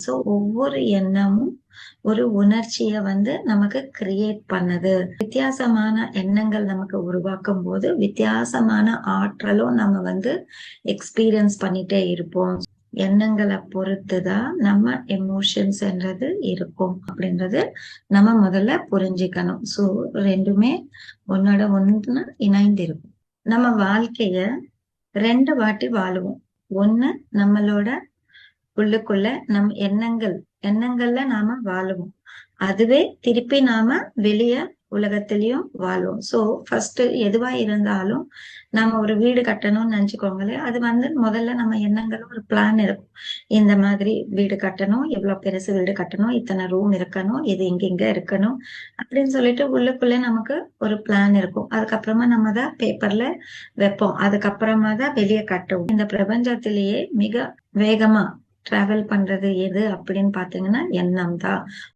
So ஒவ்வொரு எண்ணமும் ஒரு உணர்ச்சிய நமக்கு கிரியேட் பண்ணுது. வித்தியாசமான எண்ணங்கள் நமக்கு உருவாக்கும் போது வித்தியாசமான ஆற்றலும் நம்ம எக்ஸ்பீரியன்ஸ் பண்ணிட்டே இருப்போம். எண்ணங்கள பொறுத்துதான் நம்ம எமோஷன்ஸ்ன்றது இருக்கும் அப்படின்றது நம்ம முதல்ல புரிஞ்சுக்கணும். சோ 2மே ஒன்னோட ஒண்ணு இணைந்து இருக்கும். நம்ம வாழ்க்கைய 2 வாட்டி வாழுவோம். ஒண்ணு நம்மளோட உள்ளுக்குள்ள நம் எண்ணங்கள்ல நாம வாழுவோம். அதுவே திருப்பி நாம வெளிய உலகத்திலயும் வாழ்வோம். சோ ஃபர்ஸ்ட் எதுவா இருந்தாலும் நம்ம ஒரு வீடு கட்டணும்னு நினைச்சுக்கோங்களேன். அது முதல்ல நம்ம எண்ணங்கள் ஒரு பிளான் இருக்கும். இந்த மாதிரி வீடு கட்டணும், எவ்வளவு பெருசு வீடு கட்டணும், இத்தனை ரூம் இருக்கணும், இது இங்க இருக்கணும் அப்படின்னு சொல்லிட்டு உள்ளுக்குள்ள நமக்கு ஒரு பிளான் இருக்கும். அதுக்கப்புறமா நம்ம தான் பேப்பர்ல வைப்போம். அதுக்கப்புறமா தான் வெளியே கட்டுவோம். இந்த பிரபஞ்சத்திலேயே மிக வேகமா டிராவல் பண்றது எது அப்படின்னு பாத்தீங்கன்னா எண்ணம் தான்.